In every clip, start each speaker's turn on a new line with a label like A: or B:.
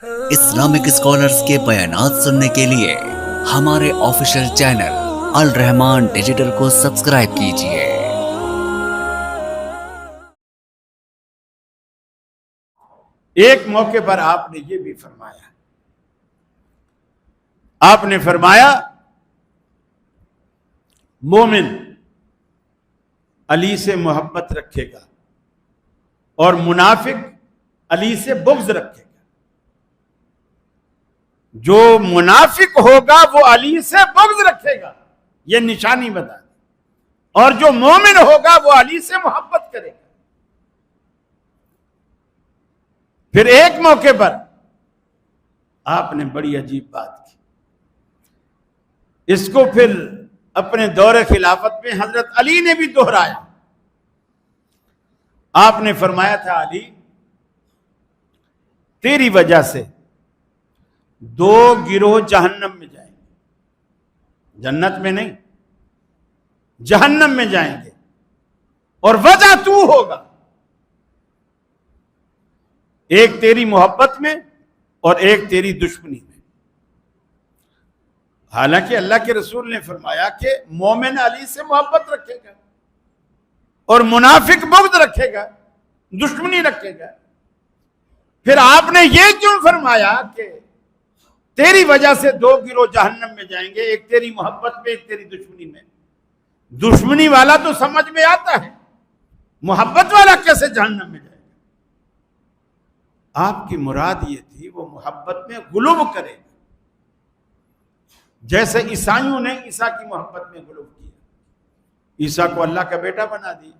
A: Islamic scholars کے بیانات سننے کے لیے ہمارے آفیشیل چینل الرحمان ڈیجیٹل کو سبسکرائب کیجیے۔
B: ایک موقع پر آپ نے یہ بھی فرمایا، آپ نے فرمایا مومن علی سے محبت رکھے گا اور منافق علی سے بغض رکھے گا۔ جو منافق ہوگا وہ علی سے بغض رکھے گا، یہ نشانی بتا دی، اور جو مومن ہوگا وہ علی سے محبت کرے گا۔ پھر ایک موقع پر آپ نے بڑی عجیب بات کی، اس کو پھر اپنے دور خلافت میں حضرت علی نے بھی دہرایا۔ آپ نے فرمایا تھا، علی تیری وجہ سے دو گروہ جہنم میں جائیں گے، جنت میں نہیں، جہنم میں جائیں گے، اور وجہ تو ہوگا، ایک تیری محبت میں اور ایک تیری دشمنی میں۔ حالانکہ اللہ کے رسول نے فرمایا کہ مومن علی سے محبت رکھے گا اور منافق بغض رکھے گا، دشمنی رکھے گا۔ پھر آپ نے یہ کیوں فرمایا کہ تیری وجہ سے دو گروہ جہنم میں جائیں گے، ایک تیری محبت میں ایک تیری دشمنی میں؟ دشمنی والا تو سمجھ میں آتا ہے، محبت والا کیسے جہنم میں جائے گا؟ آپ کی مراد یہ تھی وہ محبت میں غلو کرے گا، جیسے عیسائیوں نے عیسیٰ کی محبت میں غلو کیا، عیسیٰ کو اللہ کا بیٹا بنا دیا۔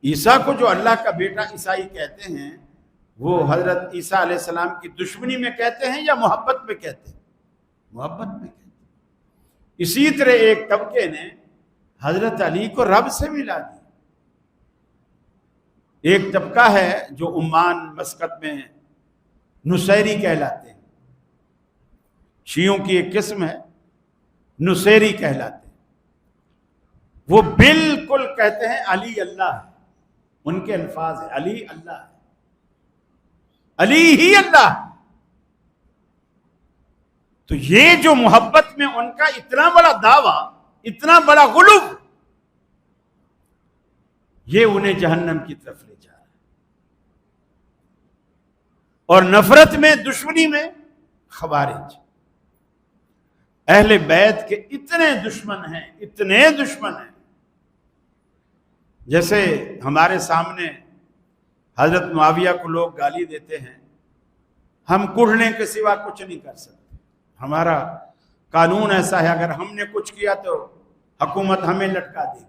B: عیسیٰ کو جو اللہ کا بیٹا عیسائی کہتے ہیں، وہ حضرت عیسیٰ علیہ السلام کی دشمنی میں کہتے ہیں یا محبت میں کہتے ہیں؟ محبت میں کہتے ہیں۔ اسی طرح ایک طبقے نے حضرت علی کو رب سے ملا دیا۔ ایک طبقہ ہے جو عمان مسقط میں نصیری کہلاتے ہیں، شیعوں کی ایک قسم ہے، نصیری کہلاتے ہیں۔ وہ بالکل کہتے ہیں علی اللہ ہے، ان کے الفاظ ہیں علی اللہ ہے، علی ہی اللہ۔ تو یہ جو محبت میں ان کا اتنا بڑا دعویٰ، اتنا بڑا غلو، یہ انہیں جہنم کی طرف لے جا رہا ہے۔ اور نفرت میں، دشمنی میں خوارج، اہل بیت کے اتنے دشمن ہیں، اتنے دشمن ہیں۔ جیسے ہمارے سامنے حضرت معاویہ کو لوگ گالی دیتے ہیں، ہم کڑھنے کے سوا کچھ نہیں کر سکتے، ہمارا قانون ایسا ہے، اگر ہم نے کچھ کیا تو حکومت ہمیں لٹکا دے گی،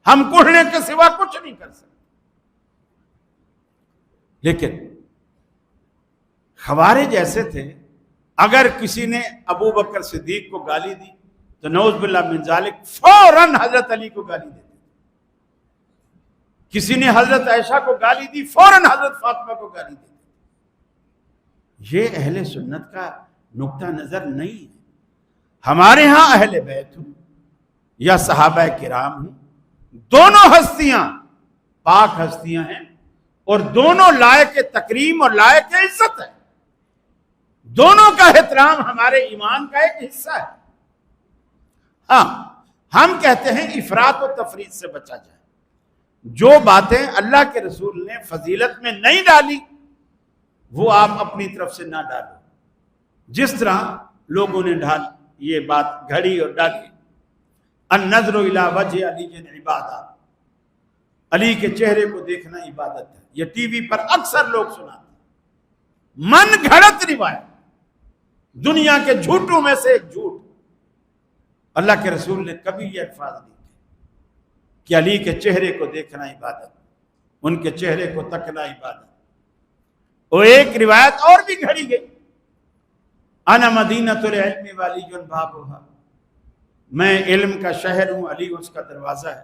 B: ہم کڑھنے کے سوا کچھ نہیں کر سکتے۔ لیکن خوارج ایسے تھے، اگر کسی نے ابو بکر صدیق کو گالی دی تو نعوذ باللہ من ذالک فوراً حضرت علی کو گالی دیتے، کسی نے حضرت عائشہ کو گالی دی فوراً حضرت فاطمہ کو گالی دیتے۔ یہ اہل سنت کا نقطہ نظر نہیں ہے۔ ہمارے ہاں اہل بیت ہوں یا صحابہ کرام ہوں، دونوں ہستیاں پاک ہستیاں ہیں، اور دونوں لائق تکریم اور لائق عزت ہے، دونوں کا احترام ہمارے ایمان کا ایک حصہ ہے۔ ہاں، ہم کہتے ہیں افراط و تفریط سے بچا جائے، جو باتیں اللہ کے رسول نے فضیلت میں نہیں ڈالی وہ آپ اپنی طرف سے نہ ڈالو، جس طرح لوگوں نے یہ بات گھڑی اور ڈالی، النظر الی وجہ علی عبادہ، علی کے چہرے کو دیکھنا عبادت ہے۔ یہ ٹی وی پر اکثر لوگ سناتے ہیں، من گھڑت روایت، دنیا کے جھوٹوں میں سے ایک جھوٹ۔ اللہ کے رسول نے کبھی یہ الفاظ نہیں کہے کہ علی کے چہرے کو دیکھنا عبادت، ان کے چہرے کو تکنا عبادت۔ اور ایک روایت اور بھی گھڑی گئی، انا مدینۃ العلم والی بابھا، میں علم کا شہر ہوں، علی اس کا دروازہ ہے۔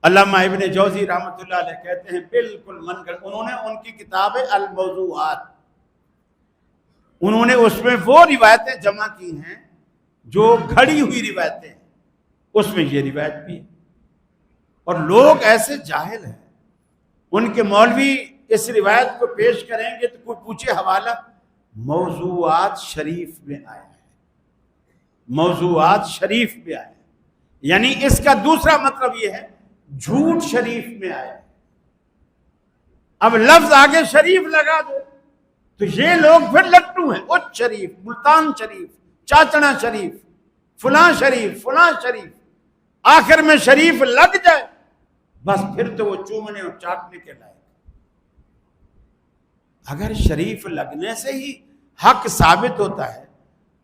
B: علامہ ابن جوزی رحمۃ اللہ علیہ کہتے ہیں بالکل من گھڑ، انہوں نے ان کی کتاب ہے الموضوعات، انہوں نے اس میں وہ روایتیں جمع کی ہیں جو گھڑی ہوئی روایتیں ہیں، اس میں یہ روایت بھی ہے۔ اور لوگ ایسے جاہل ہیں، ان کے مولوی اس روایت کو پیش کریں گے تو کوئی پوچھے حوالہ، موضوعات شریف میں آیا ہے، موضوعات شریف میں آیا ہے، یعنی اس کا دوسرا مطلب یہ ہے جھوٹ شریف میں آیا ہے۔ اب لفظ آگے شریف لگا دو تو یہ لوگ پھر لٹو ہیں، اچ شریف، ملتان شریف، چاچڑا شریف، فلاں شریف، فلاں شریف، آخر میں شریف لگ جائے بس پھر تو وہ چومنے اور چاٹنے کے لائق۔ اگر شریف لگنے سے ہی حق ثابت ہوتا ہے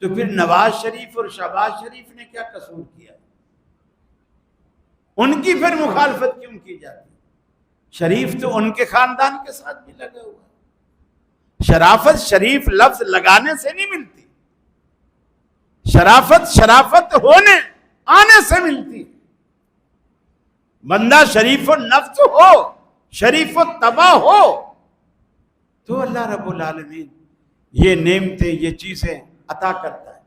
B: تو پھر نواز شریف اور شہباز شریف نے کیا قصور کیا؟ ان کی پھر مخالفت کیوں کی جاتی؟ شریف تو ان کے خاندان کے ساتھ بھی لگا ہوا ہے۔ شرافت شریف لفظ لگانے سے نہیں ملتی، شرافت ہونے آنے سے ملتی۔ بندہ شریف و نفس ہو، شریف و طبع ہو تو اللہ رب العالمین یہ نعمتیں، یہ چیزیں عطا کرتا ہے۔